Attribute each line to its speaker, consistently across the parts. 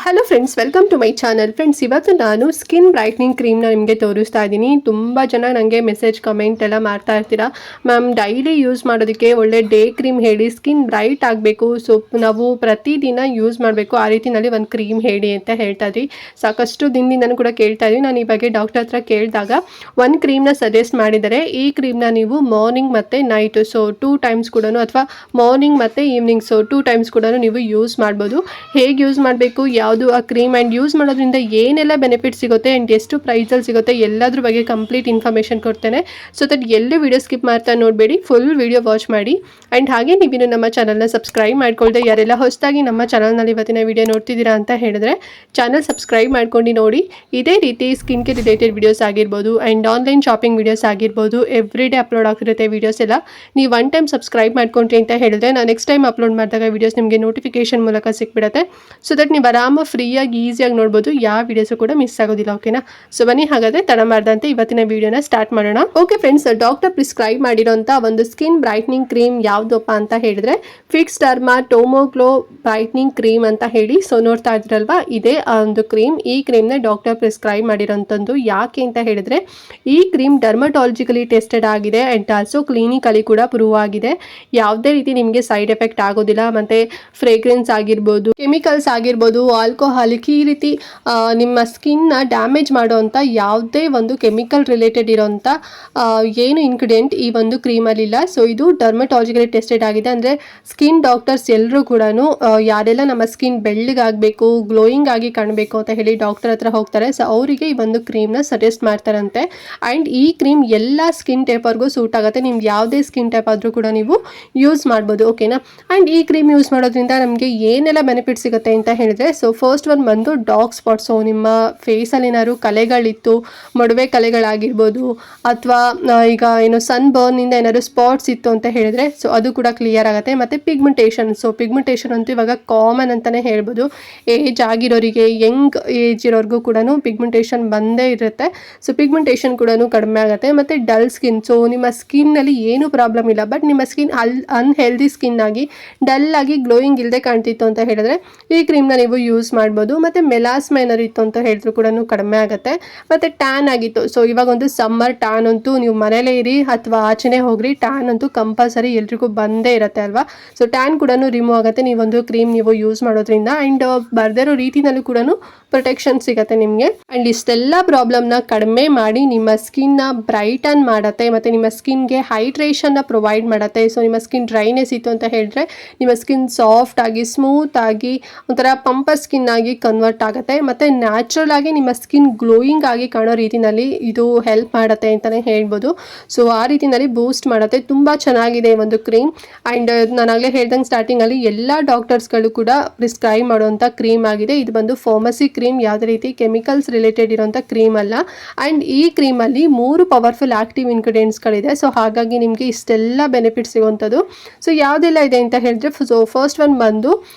Speaker 1: Hello friends, welcome to my channel. Friends, ಇವತ್ತು ನಾನು skin brightening ಕ್ರೀಮ್ನ ನಿಮಗೆ ತೋರಿಸ್ತಾ ಇದ್ದೀನಿ. ತುಂಬ ಜನ ನನಗೆ ಮೆಸೇಜ್ ಕಮೆಂಟ್ ಎಲ್ಲ ಮಾಡ್ತಾ ಇರ್ತೀರಾ, ಮ್ಯಾಮ್ ಡೈಲಿ ಯೂಸ್ ಮಾಡೋದಕ್ಕೆ ಒಳ್ಳೆ ಡೇ ಕ್ರೀಮ್ ಹೇಳಿ, ಸ್ಕಿನ್ ಬ್ರೈಟ್ ಆಗಬೇಕು, ಸೊ ನಾವು ಪ್ರತಿದಿನ ಯೂಸ್ ಮಾಡಬೇಕು, ಆ ರೀತಿಯಲ್ಲಿ ಒಂದು ಕ್ರೀಮ್ ಹೇಳಿ ಅಂತ ಹೇಳ್ತಾ ಇದ್ರಿ. ಸಾಕಷ್ಟು ದಿನದಿಂದನೂ ಕೂಡ ಕೇಳ್ತಾ ಇದ್ವಿ. ನಾನು ಈ ಬಗ್ಗೆ ಡಾಕ್ಟರ್ ಹತ್ರ ಕೇಳಿದಾಗ ಒಂದು ಕ್ರೀಮ್ನ ಸಜೆಸ್ಟ್ ಮಾಡಿದ್ದಾರೆ. ಈ ಕ್ರೀಮ್ನ ನೀವು ಮಾರ್ನಿಂಗ್ ಮತ್ತು ನೈಟು, ಸೊ 2 ಟೈಮ್ಸ್ ಕೂಡ, ಅಥವಾ ಮಾರ್ನಿಂಗ್ ಮತ್ತು ಈವ್ನಿಂಗ್, ಸೊ 2 ಟೈಮ್ಸ್ ಕೂಡ ನೀವು ಯೂಸ್ ಮಾಡ್ಬೋದು. ಹೇಗೆ ಯೂಸ್ ಮಾಡಬೇಕು, ಯಾವುದು ಆ ಕ್ರೀಮ್ ಆ್ಯಂಡ್ ಯೂಸ್ ಮಾಡೋದ್ರಿಂದ ಏನೆಲ್ಲ ಬೆನಿಫಿಟ್ ಸಿಗುತ್ತೆ ಆ್ಯಂಡ್ ಎಷ್ಟು ಪ್ರೈಸಲ್ಲಿ ಸಿಗುತ್ತೆ ಎಲ್ಲದ್ರ ಬಗ್ಗೆ ಕಂಪ್ಲೀಟ್ ಇನ್ಫಾರ್ಮೇಷನ್ ಕೊಡ್ತೇನೆ. ಸೊ ದಟ್ ಎಲ್ಲೂ ವಿಡಿಯೋ ಸ್ಕಿಪ್ ಮಾಡ್ತಾ ನೋಡಬೇಡಿ, ಫುಲ್ ವಿಡಿಯೋ ವಾಚ್ ಮಾಡಿ. ಆ್ಯಂಡ್ ಹಾಗೆ ನೀವಿನ್ನು ನಮ್ಮ ಚಾನಲ್ನ ಸಬ್ಸ್ಕ್ರೈಬ್ ಮಾಡ್ಕೊಳ್ದೆ ಯಾರೆಲ್ಲ ಹೊಸದಾಗಿ ನಮ್ಮ ಚಾನಲ್ನಲ್ಲಿ ಇವತ್ತಿನ ವಿಡಿಯೋ ನೋಡ್ತಿದ್ದೀರಾ ಅಂತ ಹೇಳಿದ್ರೆ ಚಾನಲ್ ಸಬ್ಸ್ಕ್ರೈಬ್ ಮಾಡ್ಕೊಂಡು ನೋಡಿ. ಇದೇ ರೀತಿ ಸ್ಕಿನ್ಗೆ ರಿಲೇಟೆಡ್ ವಿಡಿಯೋಸ್ ಆಗಿರ್ಬೋದು ಆ್ಯಂಡ್ ಆನ್ಲೈನ್ ಶಾಪಿಂಗ್ ವಿಡಿಯೋಸ್ ಆಗಿರ್ಬೋದು, ಎವ್ರಿ ಡೇ ಅಪ್ಲೋಡ್ ಆಗ್ತಿರುತ್ತೆ ವಿಡಿಯೋಸ್ ಎಲ್ಲ. ನೀವು ಒನ್ ಟೈಮ್ ಸಬ್ಸ್ಕ್ರೈಬ್ ಮಾಡ್ಕೊಂಡ್ರಿ ಅಂತ ಹೇಳಿದ್ರೆ ನಾನು ನೆಕ್ಸ್ಟ್ ಟೈಮ್ ಅಪ್ಲೋಡ್ ಮಾಡಿದಾಗ ವಿಡಿಯೋಸ್ ನಿಮಗೆ ನೋಟಿಫಿಕೇಶನ್ ಮೂಲಕ ಸಿಕ್ಬಿಡುತ್ತೆ. ಸೊ ದಟ್ ನೀವು ಆರಾಮ ಫ್ರೀಯಾಗಿ ಈಸಿಯಾಗಿ ನೋಡ್ಬೋದು, ಯಾವ ವಿಡಿಯೋಸು ಕೂಡ ಮಿಸ್ ಆಗೋದಿಲ್ಲ. ಓಕೆನಾ? ಸೊ ಬನ್ನಿ ಹಾಗಾದರೆ ತಡ ಮಾಡ್ದಂತೆ ಇವತ್ತಿನ ವಿಡಿಯೋನ ಸ್ಟಾರ್ಟ್ ಮಾಡೋಣ. ಓಕೆ ಫ್ರೆಂಡ್ಸ್, ಡಾಕ್ಟರ್ ಪ್ರಿಸ್ಕ್ರೈಬ್ ಮಾಡಿರೋಂಥ ಒಂದು ಸ್ಕಿನ್ ಬ್ರೈಟ್ನಿಂಗ್ ಕ್ರೀಮ್ ಯಾವುದಪ್ಪ ಅಂತ ಹೇಳಿದ್ರೆ Fixderma Tomo glow brightening cream ಅಂತ ಹೇಳಿ. ಸೊ ನೋಡ್ತಾ ಇದ್ರಲ್ವಾ, ಇದೇ ಒಂದು ಕ್ರೀಮ್. ಈ ಕ್ರೀಮ್ನ ಡಾಕ್ಟರ್ ಪ್ರಿಸ್ಕ್ರೈಬ್ ಮಾಡಿರೋಂಥದ್ದು. ಯಾಕೆ ಅಂತ ಹೇಳಿದ್ರೆ ಈ ಕ್ರೀಮ್ ಡರ್ಮಟಾಲಜಿಕಲಿ ಟೆಸ್ಟೆಡ್ ಆಗಿದೆ ಆ್ಯಂಡ್ ಆಲ್ಸೋ ಕ್ಲಿನಿಕಲಿ ಕೂಡ ಪ್ರೂವ್ ಆಗಿದೆ. ಯಾವುದೇ ರೀತಿ ನಿಮಗೆ ಸೈಡ್ ಎಫೆಕ್ಟ್ ಆಗೋದಿಲ್ಲ. ಮತ್ತು ಫ್ರೇಗ್ರೆನ್ಸ್ ಆಗಿರ್ಬೋದು, ಕೆಮಿಕಲ್ಸ್ ಆಗಿರ್ಬೋದು, ಆಲ್ಕೋಹಾಲಿಕ್, ಈ ರೀತಿ ನಿಮ್ಮ ಸ್ಕಿನ್ನ ಡ್ಯಾಮೇಜ್ ಮಾಡೋವಂಥ ಯಾವುದೇ ಒಂದು ಕೆಮಿಕಲ್ ರಿಲೇಟೆಡ್ ಇರೋಂಥ ಏನು ಇಂಗ್ರೀಡಿಯೆಂಟ್ ಈ ಒಂದು ಕ್ರೀಮಲ್ಲಿಲ್ಲ. ಸೊ ಇದು ಡರ್ಮಟಾಲಜಿಕಲಿ ಟೆಸ್ಟೆಡ್ ಆಗಿದೆ. ಅಂದರೆ ಸ್ಕಿನ್ ಡಾಕ್ಟರ್ಸ್ ಎಲ್ಲರೂ ಕೂಡ ಯಾರೆಲ್ಲ ನಮ್ಮ ಸ್ಕಿನ್ ಬೆಳ್ಳಗಾಗಬೇಕು, ಗ್ಲೋಯಿಂಗ್ ಆಗಿ ಕಾಣಬೇಕು ಅಂತ ಹೇಳಿ ಡಾಕ್ಟರ್ ಹತ್ರ ಹೋಗ್ತಾರೆ, ಸೊ ಅವರಿಗೆ ಈ ಒಂದು ಕ್ರೀಮ್ನ ಸಜೆಸ್ಟ್ ಮಾಡ್ತಾರಂತೆ. ಆ್ಯಂಡ್ ಈ ಕ್ರೀಮ್ ಎಲ್ಲ ಸ್ಕಿನ್ ಟೈಪರ್ಗೂ ಸೂಟ್ ಆಗುತ್ತೆ. ನಿಮ್ಗೆ ಯಾವುದೇ ಸ್ಕಿನ್ ಟೈಪ್ ಆದರೂ ಕೂಡ ನೀವು ಯೂಸ್ ಮಾಡ್ಬೋದು. ಓಕೆನಾ? ಆ್ಯಂಡ್ ಈ ಕ್ರೀಮ್ ಯೂಸ್ ಮಾಡೋದ್ರಿಂದ ನಮಗೆ ಏನೆಲ್ಲ ಬೆನಿಫಿಟ್ ಸಿಗುತ್ತೆ ಅಂತ ಹೇಳಿದ್ರೆ, ಸೊ ಫಸ್ಟ್ ಒನ್ ಬಂದು ಡಾರ್ಕ್ ಸ್ಪಾಟ್ಸ್. ಸೊ ನಿಮ್ಮ ಫೇಸಲ್ಲಿ ಏನಾದ್ರು ಕಲೆಗಳಿತ್ತು, ಮೊಡವೆ ಕಲೆಗಳಾಗಿರ್ಬೋದು, ಅಥವಾ ಈಗ ಏನು ಸನ್ ಬರ್ನಿಂದ ಏನಾದ್ರು ಸ್ಪಾಟ್ಸ್ ಇತ್ತು ಅಂತ ಹೇಳಿದ್ರೆ ಸೊ ಅದು ಕೂಡ ಕ್ಲಿಯರ್ ಆಗುತ್ತೆ. ಮತ್ತು ಪಿಗ್ಮೆಂಟೇಷನ್, ಸೊ ಪಿಗ್ಮೆಂಟೇಷನ್ ಅಂತೂ ಇವಾಗ ಕಾಮನ್ ಅಂತಲೇ ಹೇಳ್ಬೋದು. ಏಜ್ ಆಗಿರೋರಿಗೆ, ಯಂಗ್ ಏಜ್ ಇರೋರಿಗೂ ಕೂಡ ಪಿಗ್ಮೆಂಟೇಷನ್ ಬಂದೇ ಇರುತ್ತೆ. ಸೊ ಪಿಗ್ಮೆಂಟೇಷನ್ ಕೂಡ ಕಡಿಮೆ ಆಗುತ್ತೆ. ಮತ್ತು ಡಲ್ ಸ್ಕಿನ್, ಸೊ ನಿಮ್ಮ ಸ್ಕಿನ್ನಲ್ಲಿ ಏನೂ ಪ್ರಾಬ್ಲಮ್ ಇಲ್ಲ, ಬಟ್ ನಿಮ್ಮ ಸ್ಕಿನ್ ಅನ್ಹೆಲ್ದಿ ಸ್ಕಿನ್ ಆಗಿ ಡಲ್ ಆಗಿ ಗ್ಲೋಯಿಂಗ್ ಇಲ್ಲದೆ ಕಾಣ್ತಿತ್ತು ಅಂತ ಹೇಳಿದ್ರೆ ಈ ಕ್ರೀಮ್ನ ನೀವು ಯೂಸ್ ಮಾಡ್ಬೋದು. ಮತ್ತು ಮೆಲಾಸ್ಮಾ ಏನಾದ್ರು ಇತ್ತು ಅಂತ ಹೇಳಿದ್ರು ಕೂಡ ಕಡಿಮೆ ಆಗುತ್ತೆ. ಮತ್ತು ಟ್ಯಾನ್ ಆಗಿತ್ತು, ಸೊ ಇವಾಗ ಒಂದು ಸಮ್ಮರ್ ಟ್ಯಾನ್ ಅಂತೂ ನೀವು ಮನೇಲೇ ಇರಿ ಅಥವಾ ಆಚೆನೇ ಹೋಗ್ರಿ, ಟ್ಯಾನ್ ಅಂತೂ ಕಂಪಲ್ಸರಿ ಎಲ್ರಿಗೂ ಬಂದೇ ಇರುತ್ತೆ ಅಲ್ವಾ. ಸೊ ಟ್ಯಾನ್ ಕೂಡ ರಿಮೂವ್ ಆಗುತ್ತೆ ನೀವೊಂದು ಕ್ರೀಮ್ ನೀವು ಯೂಸ್ ಮಾಡೋದ್ರಿಂದ. ಆ್ಯಂಡ್ ಬರ್ದಿರೋ ರೀತಿನಲ್ಲೂ ಕೂಡ ಪ್ರೊಟೆಕ್ಷನ್ ಸಿಗುತ್ತೆ ನಿಮಗೆ. ಆ್ಯಂಡ್ ಇಷ್ಟೆಲ್ಲ ಪ್ರಾಬ್ಲಮ್ನ ಕಡಿಮೆ ಮಾಡಿ ನಿಮ್ಮ ಸ್ಕಿನ್ನ ಬ್ರೈಟನ್ ಮಾಡುತ್ತೆ ಮತ್ತು ನಿಮ್ಮ ಸ್ಕಿನ್ಗೆ ಹೈಡ್ರೇಷನ್ನ ಪ್ರೊವೈಡ್ ಮಾಡುತ್ತೆ. ಸೊ ನಿಮ್ಮ ಸ್ಕಿನ್ ಡ್ರೈನೆಸ್ ಇತ್ತು ಅಂತ ಹೇಳಿದ್ರೆ ನಿಮ್ಮ ಸ್ಕಿನ್ ಸಾಫ್ಟ್ ಆಗಿ, ಸ್ಮೂತ್ ಆಗಿ, ಒಂಥರ ಪಂಪರ್ ಸ್ಕಿನ್ ಆಗಿ ಕನ್ವರ್ಟ್ ಆಗುತ್ತೆ. ಮತ್ತು ನ್ಯಾಚುರಲ್ ಆಗಿ ನಿಮ್ಮ ಸ್ಕಿನ್ ಗ್ಲೋಯಿಂಗ್ ಆಗಿ ಕಾಣೋ ರೀತಿಯಲ್ಲಿ ಇದು ಹೆಲ್ಪ್ ಮಾಡುತ್ತೆ ಅಂತಲೇ ಹೇಳ್ಬೋದು. ಸೊ ಆ ರೀತಿಯಲ್ಲಿ ಬೂಸ್ಟ್ ಮಾಡುತ್ತೆ. ತುಂಬ ಚೆನ್ನಾಗಿದೆ ಈ ಒಂದು ಕ್ರೀಮ್. ಆ್ಯಂಡ್ ನಾನಾಗಲೇ ಹೇಳ್ದಂಗೆ ಸ್ಟಾರ್ಟಿಂಗಲ್ಲಿ ಎಲ್ಲ ಡಾಕ್ಟರ್ಸ್ಗಳು ಕೂಡ ಪ್ರಿಸ್ಕ್ರೈಬ್ ಮಾಡುವಂಥ ಕ್ರೀಮ್ ಆಗಿದೆ. ಇದು ಬಂದು ಫಾರ್ಮಸಿ ಕ್ರೀಮ್, ಯಾವುದೇ ರೀತಿ ಕೆಮಿಕಲ್ಸ್ ರಿಲೇಟೆಡ್ ಇರೋಂಥ ಕ್ರೀಮ್ ಅಲ್ಲ. ಆ್ಯಂಡ್ ಈ ಕ್ರೀಮಲ್ಲಿ 3 ಪವರ್ಫುಲ್ ಆ್ಯಕ್ಟಿವ್ ಇಂಗ್ರೀಡಿಯೆಂಟ್ಸ್ಗಳಿದೆ. ಸೊ ಹಾಗಾಗಿ ನಿಮಗೆ ಇಷ್ಟೆಲ್ಲ ಬೆನಿಫಿಟ್ ಸಿಗುವಂಥದ್ದು. ಸೊ ಯಾವುದೆಲ್ಲ ಇದೆ ಅಂತ ಹೇಳಿದ್ರೆ, ಸೊ ಫಸ್ಟ್ ಒನ್ ಬಂದು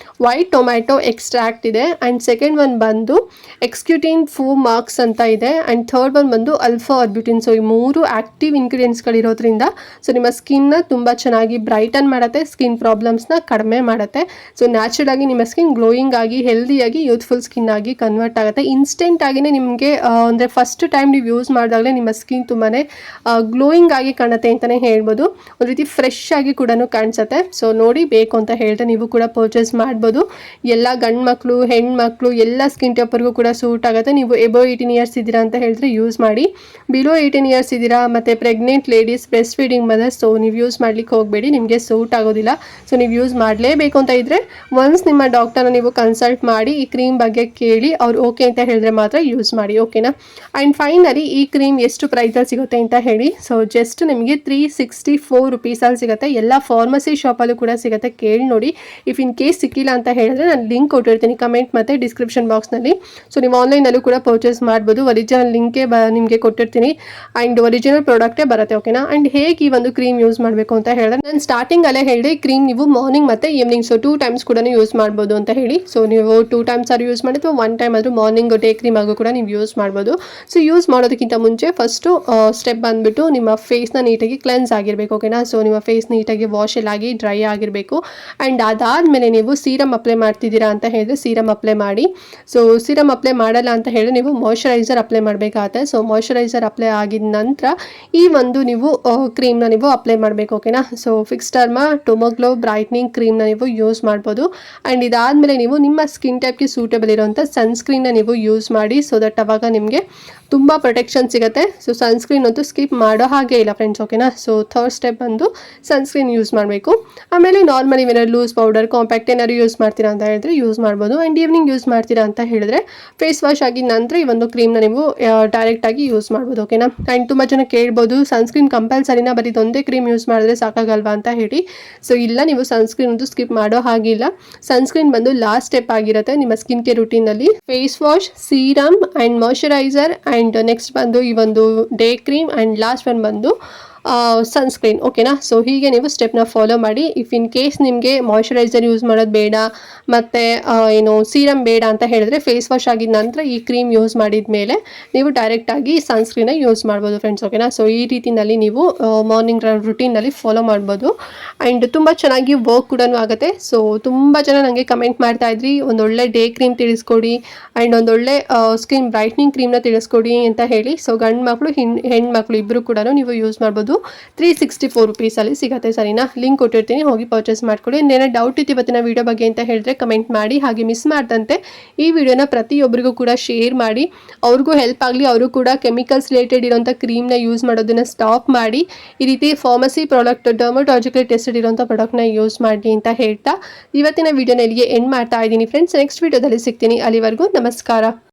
Speaker 1: ವೈಟ್ ಟೊಮ್ಯಾಟೊ ಎಕ್ಸ್ಟ್ರಾಕ್ಟ್ ಇದೆ. ಆ್ಯಂಡ್ ಸೆಕೆಂಡ್ ಒನ್ ಬಂದು ಎಕ್ಸ್ಕ್ಯೂಟಿನ್ ಫೂ ಮಾರ್ಕ್ಸ್ ಅಂತ ಇದೆ. ಆ್ಯಂಡ್ ಥರ್ಡ್ ಒನ್ ಬಂದು ಅಲ್ಫಾ ಆರ್ಬ್ಯೂಟಿನ್. ಸೊ ಈ 3 ಆ್ಯಕ್ಟಿವ್ ಇಂಗ್ರೀಡಿಯೆಂಟ್ಸ್ಗಳಿರೋದ್ರಿಂದ ಸೊ ನಿಮ್ಮ ಸ್ಕಿನ್ನ ತುಂಬ ಚೆನ್ನಾಗಿ ಬ್ರೈಟನ್ ಮಾಡುತ್ತೆ, ಸ್ಕಿನ್ ಪ್ರಾಬ್ಲಮ್ಸ್ನ ಕಡಿಮೆ ಮಾಡುತ್ತೆ. ಸೊ ನ್ಯಾಚುರಲ್ ಆಗಿ ನಿಮ್ಮ ಸ್ಕಿನ್ ಗ್ಲೋಯಿಂಗ್ ಆಗಿ, ಹೆಲ್ದಿಯಾಗಿ, ಯೂತ್ಫುಲ್ ಸ್ಕಿನ್ ಆಗಿ ಕನ್ವರ್ಟ್ ಆಗುತ್ತೆ. ಇನ್ಸ್ಟೆಂಟ್ ಆಗಿನೇ ನಿಮಗೆ ಅಂದರೆ ಫಸ್ಟ್ ಟೈಮ್ ನೀವು ಯೂಸ್ ಮಾಡಿದಾಗಲೇ ನಿಮ್ಮ ಸ್ಕಿನ್ ತುಂಬಾ ಗ್ಲೋಯಿಂಗ್ ಆಗಿ ಕಾಣುತ್ತೆ ಅಂತಲೇ ಹೇಳ್ಬೋದು. ಒಂದು ರೀತಿ ಫ್ರೆಶ್ ಆಗಿ ಕೂಡ ಕಾಣಿಸುತ್ತೆ. ಸೊ ನೋಡಿ, ಬೇಕು ಅಂತ ಹೇಳಿದ್ರೆ ನೀವು ಕೂಡ ಪರ್ಚೇಸ್ ಮಾಡ್ಬೋದು. ಎಲ್ಲ ಗಂಡು ಮಕ್ಕಳು, ಹೆಣ್ಮಕ್ಳು, ಎಲ್ಲ ಸ್ಕಿನ್ ಟೈಪರ್ಗೂ ಕೂಡ ಸೂಟ್ ಆಗುತ್ತೆ. ನೀವು ಎಬೋ 18 ಇಯರ್ಸ್ ಇದ್ದೀರಾ ಅಂತ ಹೇಳಿದ್ರೆ ಯೂಸ್ ಮಾಡಿ. ಬಿಲೋ 18 ಇಯರ್ಸ್ ಇದ್ದೀರಾ ಮತ್ತು pregnant ladies, breast feeding mothers, so ನೀವು ಯೂಸ್ ಮಾಡ್ಲಿಕ್ಕೆ ಹೋಗಬೇಡಿ, ನಿಮಗೆ ಸೂಟ್ ಆಗೋದಿಲ್ಲ. ಸೊ ನೀವು ಯೂಸ್ ಮಾಡಲೇಬೇಕು ಅಂತ ಇದ್ದರೆ ಒನ್ಸ್ ನಿಮ್ಮ ಡಾಕ್ಟರ್ನ ನೀವು ಕನ್ಸಲ್ಟ್ ಮಾಡಿ ಈ ಕ್ರೀಮ್ ಬಗ್ಗೆ ಕೇಳಿ, ಅವ್ರು ಓಕೆ ಅಂತ ಹೇಳಿದ್ರೆ ಮಾತ್ರ ಯೂಸ್ ಮಾಡಿ. ಓಕೆನಾ? ಆ್ಯಂಡ್ ಫೈನಲಿ ಈ ಕ್ರೀಮ್ ಎಷ್ಟು ಪ್ರೈಸಲ್ಲಿ ಸಿಗುತ್ತೆ ಅಂತ ಹೇಳಿ, ಸೊ ಜಸ್ಟ್ ನಿಮಗೆ 364 ರುಪೀಸಲ್ಲಿ ಸಿಗುತ್ತೆ. ಎಲ್ಲ ಫಾರ್ಮಸಿ ಶಾಪಲ್ಲೂ ಕೂಡ ಸಿಗುತ್ತೆ, ಕೇಳಿ ನೋಡಿ. ಇಫ್ ಇನ್ ಕೇಸ್ ಸಿಕ್ಕಿಲ್ಲ ಅಂತ ಹೇಳಿದ್ರೆ ನಾನು ಲಿಂಕ್ ಕೊಟ್ಟಿರ್ತೀನಿ ಕಮೆಂಟ್ ಮತ್ತು ಡಿಸ್ಕ್ರಿಪ್ಷನ್ ಬಾಕ್ಸ್ನಲ್ಲಿ. ಸೊ ನೀವು ಆನ್ಲೈನಲ್ಲೂ ಕೂಡ ಪರ್ಚೇಸ್ ಮಾಡ್ಬೋದು. ಒರಿಜಿನಲ್ ಲಿಂಕೇ ನಿಮಗೆ ಕೊಟ್ಟಿರ್ತೀನಿ. ಆ್ಯಂಡ್ ಒರಿಜಿನಲ್ ಪ್ರಾಡಕ್ಟೇ ಬರುತ್ತೆ. ಓಕೆನಾ? ಆ್ಯಂಡ್ ಹೇಗೆ ಈ ಒಂದು ಕ್ರೀಮ್ ಯೂಸ್ ಮಾಡಬೇಕು ಅಂತ ಹೇಳಿದ್ರೆ ನಾನು ಸ್ಟಾರ್ಟಿಂಗಲ್ಲೇ ಹೇಳಿದೆ, ಕ್ರೀಮ್ ನೀವು ಮಾರ್ನಿಂಗ್ ಮತ್ತು ಈವ್ನಿಂಗ್, ಸೊ 2 ಟೈಮ್ಸ್ ಕೂಡ ಯೂಸ್ ಮಾಡ್ಬೋದು ಅಂತ ಹೇಳಿ. ಸೊ ನೀವು 2 ಟೈಮ್ಸ್ ಆದ್ರೂ ಯೂಸ್ ಮಾಡಿ ಅಥವಾ 1 ಟೈಮ್ ಆದರೂ ಮಾರ್ನಿಂಗ್ ಡೇ ಕ್ರೀಮ್ ಆಗು ಕೂಡ ನೀವು ಯೂಸ್ ಮಾಡ್ಬೋದು. ಸೊ ಯೂಸ್ ಮಾಡೋದಕ್ಕಿಂತ ಮುಂಚೆ ಫಸ್ಟು ಸ್ಟೆಪ್ ಬಂದುಬಿಟ್ಟು ನಿಮ್ಮ ಫೇಸ್ನ ನೀಟಾಗಿ ಕ್ಲೆನ್ಸ್ ಆಗಿರಬೇಕು. ಓಕೆನಾ? ಸೊ ನಿಮ್ಮ ಫೇಸ್ ನೀಟಾಗಿ ವಾಶ್ ಎಲ್ಲ ಆಗಿ ಡ್ರೈ ಆಗಿರಬೇಕು. ಆ್ಯಂಡ್ ಅದಾದಮೇಲೆ ನೀವು ಸೀರಮ್ ಅಪ್ಲೈ ಮಾಡ್ತಿದ್ದೀರಾ ಅಂತ ಹೇಳಿದ್ರೆ ಸೀರಮ್ ಅಪ್ಲೈ ಮಾಡಿ. ಸೊ ಸೀರಮ್ ಅಪ್ಲೈ ಮಾಡಲ್ಲ ಅಂತ ಹೇಳಿ ನೀವು ಮಾಯ್ಶ್ಚರೈಸರ್ ಅಪ್ಲೈ ಮಾಡಬೇಕಾಗತ್ತೆ. ಸೊ ಮಾಯ್ಶ್ಚರೈಸರ್ ಅಪ್ಲೈ ಆಗಿದ ನಂತರ ಈ ಒಂದು ನೀವು ಕ್ರೀಮ್ನ ನೀವು ಅಪ್ಲೈ ಮಾಡಬೇಕು. ಓಕೆನಾ. ಸೊ ಫಿಕ್ಸ್ ಟರ್ಮಾ ಟೊಮೊಗ್ಲೋ ಬ್ರೈಟ್ನಿಂಗ್ ಕ್ರೀಮ್ನ ನೀವು ಯೂಸ್ ಮಾಡ್ಬೋದು. ಆ್ಯಂಡ್ ಇದಾದಮೇಲೆ ನೀವು ನಿಮ್ಮ ಸ್ಕಿನ್ ಟೈಪ್ಗೆ ಸೂಟಬಲ್ ಇರೋಂಥ ಸನ್ಸ್ಕ್ರೀನ್ನ ನೀವು ಯೂಸ್ ಮಾಡಿ. ಸೊ ದಟ್ ಅವಾಗ ನಿಮಗೆ ತುಂಬ ಪ್ರೊಟೆಕ್ಷನ್ ಸಿಗುತ್ತೆ. ಸೊ ಸನ್ಸ್ಕ್ರೀನ್ ಅಂತೂ ಸ್ಕಿಪ್ ಮಾಡೋ ಹಾಗೆ ಇಲ್ಲ ಫ್ರೆಂಡ್ಸ್. ಓಕೆನಾ. ಸೊ ಥರ್ಡ್ ಸ್ಟೆಪ್ ಬಂದು ಸನ್ಸ್ಕ್ರೀನ್ ಯೂಸ್ ಮಾಡಬೇಕು. ಆಮೇಲೆ ನಾರ್ಮಲ್ ಏನಾದ್ರು ಲೂಸ್ ಪೌಡರ್ ಕಾಂಪ್ಯಾಕ್ಟ್ ಏನಾದ್ರು ಯೂಸ್ ಮಾಡ್ತೀರಾ ಅಂತ ಹೇಳಿದ್ರೆ ಯೂಸ್ ಮಾಡ್ಬೋದು. ಆ್ಯಂಡ್ ಈವ್ನಿಂಗ್ ಯೂಸ್ ಮಾಡ್ತೀರಾ ಅಂತ ಹೇಳಿದ್ರೆ ಫೇಸ್ ವಾಶ್ ಆಗಿದ ನಂತರ ಈ ಒಂದು ಕ್ರೀಮ್ನ ನೀವು ಡೈರೆಕ್ಟಾಗಿ ಯೂಸ್ ಮಾಡ್ಬೋದು. ಓಕೆನಾ. ಆ್ಯಂಡ್ ತುಂಬ ಜನ ಕೇಳ್ಬೋದು ಸನ್ಸ್ಕ್ರೀನ್ ಕಂಪಲ್ಸರಿನ ಬರೀ ಒಂದೇ ಕ್ರೀಮ್ ಯೂಸ್ ಮಾಡಿದ್ರೆ ಸಾಕಾಗಲ್ವಾ ಅಂತ ಹೇಳಿ. ಸೊ ಇಲ್ಲ, ನೀವು ಸನ್ಸ್ಕ್ರೀನ್ ಅಂತೂ ಸ್ಕಿಪ್ ಮಾಡೋ ಹಾಗಿಲ್ಲ. ಸನ್ಸ್ಕ್ರೀನ್ ಬಂದು ಲಾಸ್ಟ್ ಸ್ಟೆಪ್ ಆಗಿರುತ್ತೆ ನಿಮ್ಮ ಸ್ಕಿನ್ ಕೇರ್ ರುಟೀನಲ್ಲಿ. Face wash, serum and moisturiser and next ಬಂದು ಈ ಒಂದು day cream and last one ಬಂದು ಸನ್ಸ್ಕ್ರೀನ್. ಓಕೆನಾ. ಸೊ ಹೀಗೆ ನೀವು ಸ್ಟೆಪ್ನ ಫಾಲೋ ಮಾಡಿ. ಇಫ್ ಇನ್ ಕೇಸ್ ನಿಮಗೆ ಮಾಯ್ಶ್ಚರೈಸರ್ ಯೂಸ್ ಮಾಡೋದು ಬೇಡ ಮತ್ತು ಏನು ಸೀರಮ್ ಬೇಡ ಅಂತ ಹೇಳಿದ್ರೆ ಫೇಸ್ ವಾಶ್ ಆಗಿದ ನಂತರ ಈ ಕ್ರೀಮ್ ಯೂಸ್ ಮಾಡಿದ ಮೇಲೆ ನೀವು ಡೈರೆಕ್ಟಾಗಿ ಸನ್ಸ್ಕ್ರೀನ್ನ ಯೂಸ್ ಮಾಡ್ಬೋದು ಫ್ರೆಂಡ್ಸ್. ಓಕೆನಾ. ಸೊ ಈ ರೀತಿಯಲ್ಲಿ ನೀವು ಮಾರ್ನಿಂಗ್ ರುಟೀನಲ್ಲಿ ಫಾಲೋ ಮಾಡ್ಬೋದು. ಆ್ಯಂಡ್ ತುಂಬ ಚೆನ್ನಾಗಿ ವರ್ಕ್ ಕೂಡ ಆಗುತ್ತೆ. ಸೊ ತುಂಬ ಜನ ನನಗೆ ಕಮೆಂಟ್ ಮಾಡ್ತಾ ಇದ್ರಿ ಒಂದೊಳ್ಳೆ ಡೇ ಕ್ರೀಮ್ ತಿಳಿಸ್ಕೊಡಿ ಆ್ಯಂಡ್ ಒಂದೊಳ್ಳೆ ಸ್ಕಿನ್ ಬ್ರೈಟ್ನಿಂಗ್ ಕ್ರೀಮ್ನ ತಿಳಿಸ್ಕೊಡಿ ಅಂತ ಹೇಳಿ. ಸೊ ಗಂಡು ಮಕ್ಕಳು ಹೆಣ್ಮಕ್ಳು ಇಬ್ಬರು ಕೂಡ ನೀವು ಯೂಸ್ ಮಾಡ್ಬೋದು. 364 rupees ಸಿಗುತ್ತೆ. ಸರಿನಾ. ಲಿಂಕ್ ಕೊಟ್ಟಿರ್ತೀನಿ, ಹೋಗಿ ಪರ್ಚೇಸ್ ಮಾಡ್ಕೊಳ್ಳಿ. ಇನ್ನೇನೋ ಡೌಟ್ ಇತ್ತು ಇವತ್ತಿನ ವಿಡಿಯೋ ಬಗ್ಗೆ ಅಂತ ಹೇಳಿದ್ರೆ ಕಮೆಂಟ್ ಮಾಡಿ. ಹಾಗೆ ಮಿಸ್ ಮಾಡ್ದಂತೆ ಈ ವಿಡಿಯೋನ ಪ್ರತಿಯೊಬ್ಬರಿಗೂ ಕೂಡ ಶೇರ್ ಮಾಡಿ, ಅವ್ರಿಗೂ ಹೆಲ್ಪ್ ಆಗಲಿ. ಅವರು ಕೂಡ ಕೆಮಿಕಲ್ಸ್ ರಿಲೇಟೆಡ್ ಇರೋಂಥ ಕ್ರೀಮ್ನ ಯೂಸ್ ಮಾಡೋದನ್ನು ಸ್ಟಾಪ್ ಮಾಡಿ ಈ ರೀತಿ ಫಾರ್ಮಸಿ ಪ್ರಾಡಕ್ಟ್ ಡರ್ಮಟಾಲಜಿಕಲಿ ಟೆಸ್ಟೆಡ್ ಇರೋಂಥ ಪ್ರಾಡಕ್ಟ್ನ ಯೂಸ್ ಮಾಡಿ ಅಂತ ಹೇಳ್ತಾ ಇವತ್ತಿನ ವಿಡಿಯೋನ ಇಲ್ಲಿಗೆ ಎಂಡ್ ಮಾಡ್ತಾ ಇದ್ದೀನಿ ಫ್ರೆಂಡ್ಸ್. ನೆಕ್ಸ್ಟ್ ವಿಡಿಯೋದಲ್ಲಿ ಸಿಗ್ತೀನಿ. ಅಲ್ಲಿವರೆಗೂ ನಮಸ್ಕಾರ.